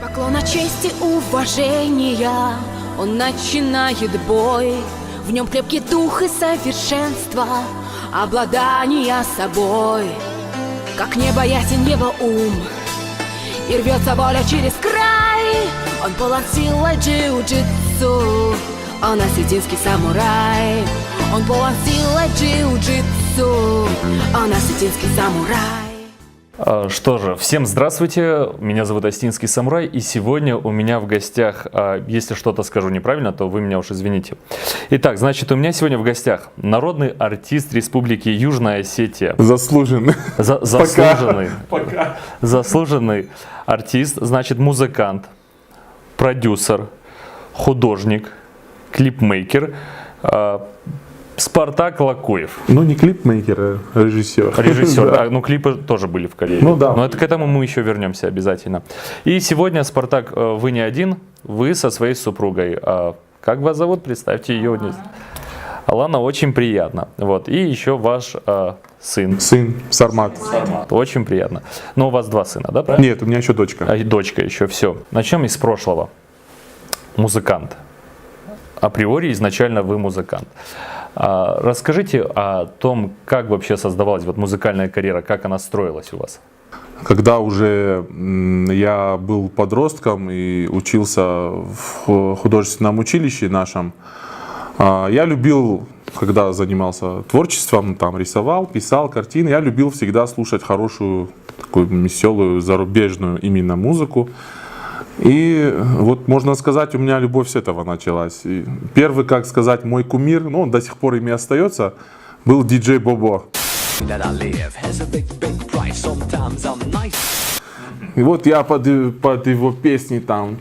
Поклона чести, уважения, он начинает бой. В нем крепкий дух и совершенство, обладание собой. Как небо ясен его ум, и рвется воля через край. Он полон силой джиу-джитсу, он осетинский самурай. Он полон силой джиу-джитсу, он осетинский самурай. Что же, всем здравствуйте, меня зовут Осетинский самурай, и сегодня у меня в гостях, если что-то скажу неправильно, то вы меня уж извините. Итак, значит, у меня сегодня в гостях народный артист Республики Южная Осетия. Заслуженный. Заслуженный артист, значит, музыкант, продюсер, художник, клипмейкер, Спартак Лакуев. Ну, не клипмейкер, а режиссер. Режиссер, Да. ну клипы тоже были в карьере. Ну да. Но это к этому мы еще вернемся обязательно. И сегодня, Спартак, вы не один, вы со своей супругой. Как вас зовут? Представьте ее. Алана, очень приятно. Вот. И еще ваш сын. Сын, Сармат. Очень приятно. Но у вас два сына, да? Правильно? Нет, у меня еще дочка. И дочка еще, все. Начнем из прошлого. Музыкант. Априори изначально вы музыкант. Расскажите о том, как вообще создавалась вот музыкальная карьера, как она строилась у вас. Когда уже я был подростком и учился в художественном училище нашем, я любил, когда занимался творчеством, там рисовал, писал картины, я любил всегда слушать хорошую, такую веселую, зарубежную именно музыку. И вот можно сказать, у меня любовь с этого началась. И первый, как сказать, мой кумир, ну он до сих пор ими остается, был диджей Бобо. И вот я под его песни там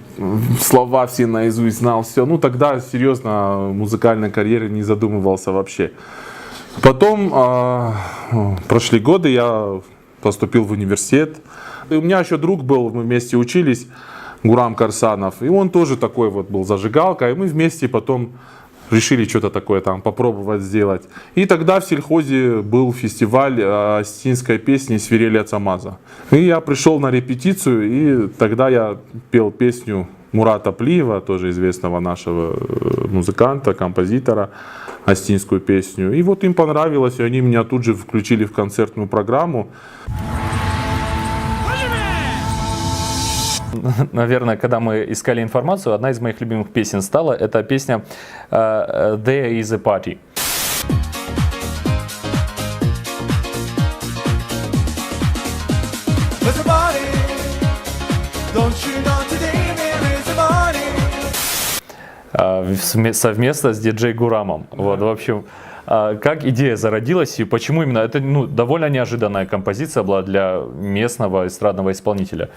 слова все наизусть знал, все. Ну тогда серьезно о музыкальной карьере не задумывался вообще. Потом прошли годы, я поступил в университет. И у меня еще друг был, мы вместе учились. Гурам Карсанов, и он тоже такой вот был зажигалка, и мы вместе потом решили что-то такое там попробовать сделать. И тогда в сельхозе был фестиваль осетинской песни «Свирели от Самаза». И я пришел на репетицию, и тогда я пел песню Мурата Плиева, тоже известного нашего музыканта, композитора, осетинскую песню. И вот им понравилось, и они меня тут же включили в концертную программу. Наверное, когда мы искали информацию, одна из моих любимых песен стала, это песня «There is a party». Совместно с диджей Гурамом. Вот, в общем, как идея зародилась и почему именно? Это довольно неожиданная композиция была для местного эстрадного исполнителя.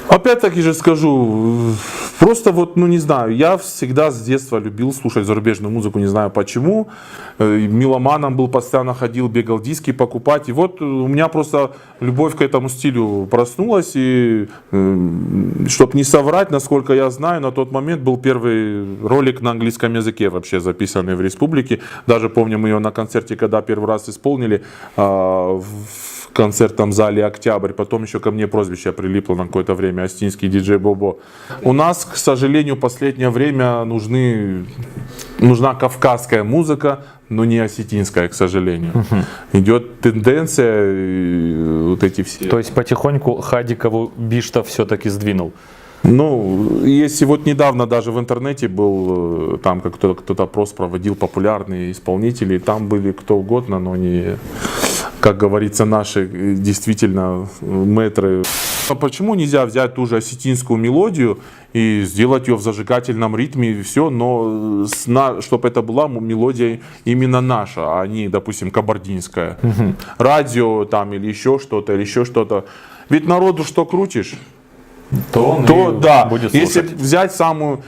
Опять-таки же скажу, просто вот, ну не знаю, я всегда с детства любил слушать зарубежную музыку, не знаю почему. Меломаном был, постоянно ходил, бегал диски покупать. И вот у меня просто любовь к этому стилю проснулась. И, чтобы не соврать, насколько я знаю, на тот момент был первый ролик на английском языке вообще записанный в республике. Даже помню, мы ее на концерте, когда первый раз исполнили, в концертном зале «Октябрь». Потом еще ко мне прозвище прилипло на какое-то время — осетинский диджей Бобо. У нас, к сожалению, в последнее время нужна кавказская музыка, но не осетинская, к сожалению. Идет тенденция, вот эти все. То есть потихоньку Хадикову Биштов все-таки сдвинул. Ну, если вот недавно даже в интернете был, там как кто-то опрос проводил, популярные исполнители, там были кто угодно, но не, как говорится, наши действительно мэтры. А почему нельзя взять ту же осетинскую мелодию и сделать ее в зажигательном ритме и все, но чтобы это была мелодия именно наша, а не, допустим, кабардинская. Радио там или еще что-то. Ведь народу что крутишь? То да, будет если слушать. взять самую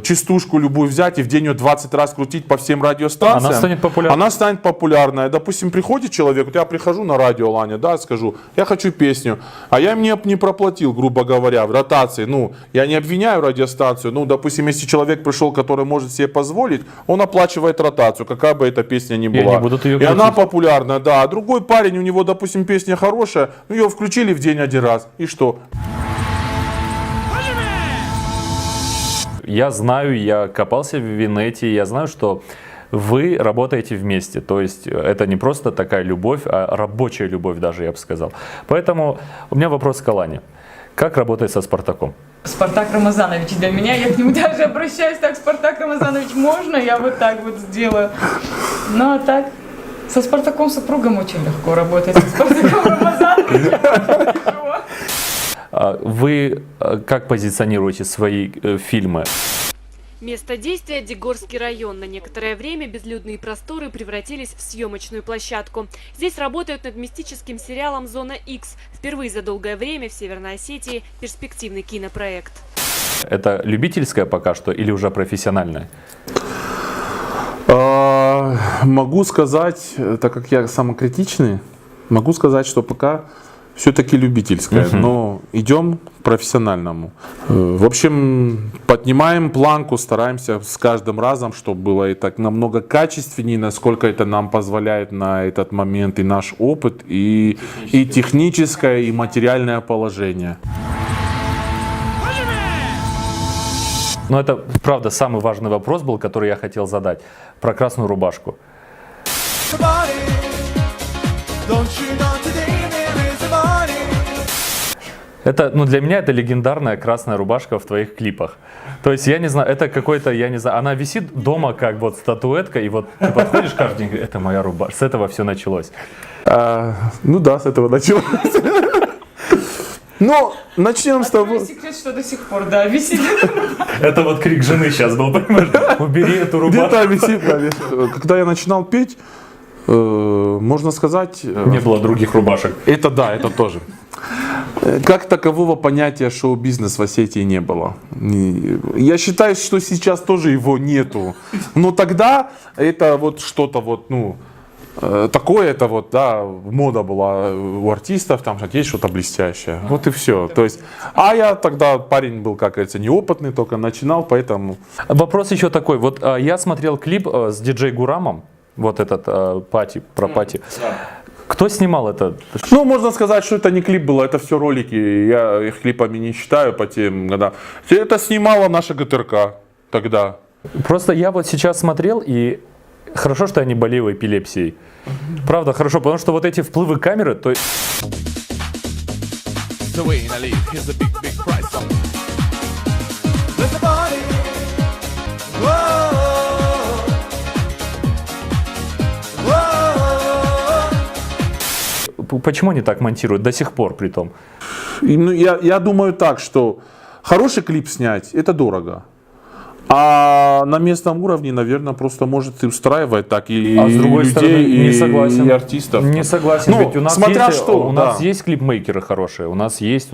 частушку любую взять и в день ее 20 раз крутить по всем радиостанциям, она станет популярной. Она станет популярной. Допустим, приходит человек, вот я прихожу на радио, Ланя, да, скажу, я хочу песню, а я мне не проплатил, грубо говоря, в ротации. Ну, я не обвиняю радиостанцию. Ну, допустим, если человек пришел, который может себе позволить, он оплачивает ротацию, какая бы эта песня ни была. И она популярна, да. А другой парень, у него, допустим, песня хорошая, ну, ее включили в день один раз. И что? я знаю, я копался в Винете, я знаю, что вы работаете вместе. То есть это не просто такая любовь, а рабочая любовь даже, я бы сказал. Поэтому у меня вопрос к Алане. Как работать со Спартаком? Спартак Рамазанович для меня, я к нему даже обращаюсь так: Спартак Рамазанович, можно я вот так вот сделаю? Ну а так, со Спартаком супругом очень легко работать, со Спартаком Рамазановичем очень легко. Вы как позиционируете свои фильмы? Место действия – Дегорский район. На некоторое время безлюдные просторы превратились в съемочную площадку. Здесь работают над мистическим сериалом «Зона X». Впервые за долгое время в Северной Осетии перспективный кинопроект. Это любительское пока что или уже профессиональное? Могу сказать, так как я самокритичный, могу сказать, что пока все-таки любительское, но идем к профессиональному. В общем, поднимаем планку, стараемся с каждым разом, чтобы было и так намного качественнее, насколько это нам позволяет на этот момент и наш опыт, и техническое, и материальное положение. Но это, правда, самый важный вопрос был, который я хотел задать. Про красную рубашку. Это, для меня это легендарная красная рубашка в твоих клипах. То есть, я не знаю, это какой-то, я не знаю, она висит дома как вот статуэтка, и вот ты подходишь каждый день, говоришь, это моя рубашка. С этого все началось. Ну да, с этого началось. Но начнем с того... Секрет, что до сих пор, да, висит. Это вот крик жены сейчас был, понимаешь? Убери эту рубашку. Где-то висит, да. Когда я начинал петь, можно сказать... Не было других рубашек. Это да, это тоже. Как такового понятия шоу-бизнес в Осетии не было. Я считаю, что сейчас тоже его нету. Но тогда это вот что-то вот, такое, это вот, да, мода была у артистов, там есть что-то блестящее. Вот и все. То есть, а я тогда парень был, как говорится, неопытный, только начинал, поэтому... Вопрос еще такой. Вот я смотрел клип с диджей Гурамом, вот этот пати, про пати. Кто снимал это? Можно сказать, что это не клип было, это все ролики. Я их клипами не считаю по тем годам. Это снимала наша ГТРК тогда. Просто я вот сейчас смотрел, и хорошо, что я не болею эпилепсией. Правда, хорошо, потому что вот эти вплывы камеры, то почему они так монтируют до сих пор при том? Я думаю так, что хороший клип снять, это дорого. А на местном уровне, наверное, просто может и устраивать так и с другой людей, стороны, не согласен. и артистов. Не согласен, ведь у нас смотря есть, что, у нас есть клипмейкеры хорошие, у нас есть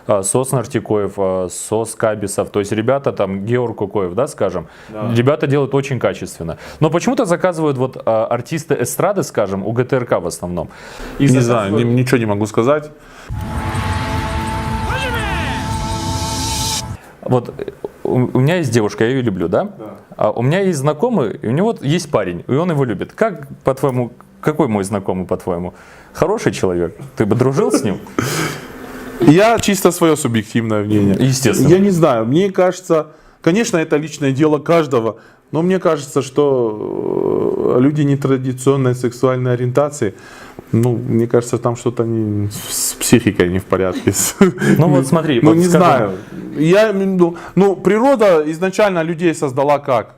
Сос Нартикоев, Сос Кабисов, то есть ребята там, Георг Кукоев, да, скажем, ребята делают очень качественно. Но почему-то заказывают вот артисты эстрады, скажем, у ГТРК в основном. Не знаю, ничего не могу сказать. Вот у меня есть девушка, я ее люблю, да? А у меня есть знакомый, и у него есть парень, и он его любит. Как, по-твоему, какой мой знакомый, по-твоему? Хороший человек? Ты бы дружил с ним? Я чисто свое субъективное мнение. Естественно. Я не знаю, мне кажется, конечно, это личное дело каждого, но мне кажется, что люди нетрадиционной сексуальной ориентации, мне кажется, там что-то с психикой не в порядке. Вот смотри. Не знаю. Природа изначально людей создала как?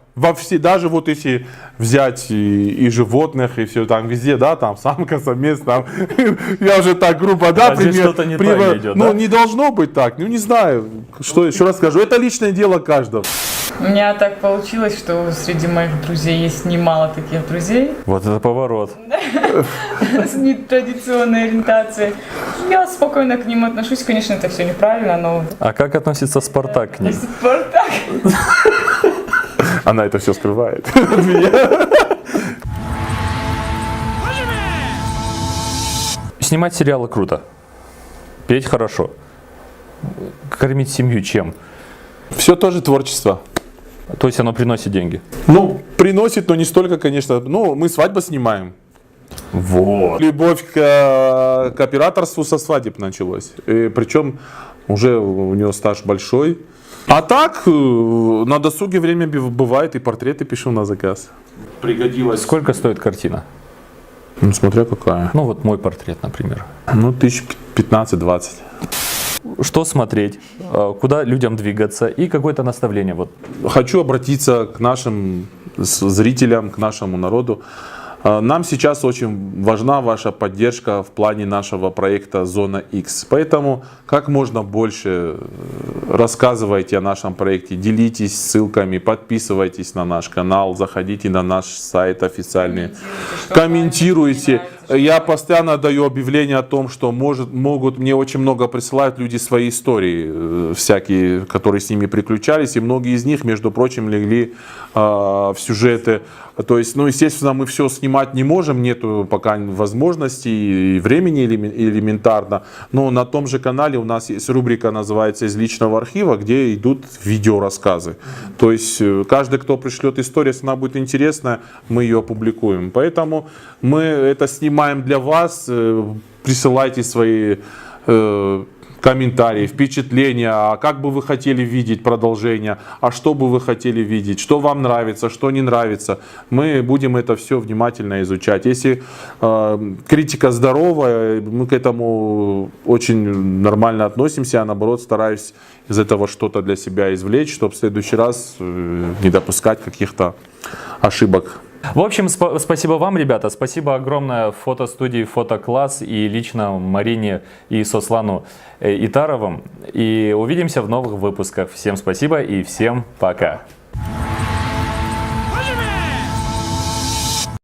Даже вот если взять и животных, и все там везде, да, там самка, самец, там, я уже так грубо, да, пример. Что-то не так идет, да? Не должно быть так, не знаю, что еще раз скажу, это личное дело каждого. У меня так получилось, что среди моих друзей есть немало таких друзей Вот это поворот. с нетрадиционной ориентацией. Я спокойно к ним отношусь, конечно, это все неправильно, но... А как относится Спартак к ним? Спартак. Она это все скрывает от меня. Снимать сериалы круто. Петь хорошо. Кормить семью чем? Все тоже творчество. То есть оно приносит деньги? Приносит, но не столько, конечно. Мы свадьбы снимаем. Вот. Любовь к операторству со свадеб началась. Причем уже у него стаж большой. А так, на досуге время бывает, и портреты пишу на заказ. Пригодилось. Сколько стоит картина? Ну, смотря какая. Ну вот мой портрет, например. Ну, 15-20. Что смотреть, куда людям двигаться и какое-то наставление. Вот. Хочу обратиться к нашим зрителям, к нашему народу. Нам сейчас очень важна ваша поддержка в плане нашего проекта «Зона X». Поэтому как можно больше рассказывайте о нашем проекте, делитесь ссылками, подписывайтесь на наш канал, заходите на наш сайт официальный, комментируйте. Я постоянно даю объявление о том, что могут, мне очень много присылают люди свои истории, всякие, которые с ними приключались, и многие из них, между прочим, легли в сюжеты. То есть, ну, естественно, мы все снимать не можем, нету пока возможности и времени элементарно, но на том же канале у нас есть рубрика, называется «Из личного архива», где идут видеорассказы. То есть, каждый, кто пришлет историю, если она будет интересная, мы ее опубликуем. Поэтому мы это снимаем для вас, присылайте свои комментарии, впечатления, а как бы вы хотели видеть продолжение, а что бы вы хотели видеть, что вам нравится, что не нравится. Мы будем это все внимательно изучать. Если критика здоровая, мы к этому очень нормально относимся, я наоборот стараюсь из этого что-то для себя извлечь, чтобы в следующий раз не допускать каких-то ошибок. В общем, спасибо вам, ребята. Спасибо огромное фотостудии «Фотокласс» и лично Марине и Сослану Итаровым. И увидимся в новых выпусках. Всем спасибо и всем пока.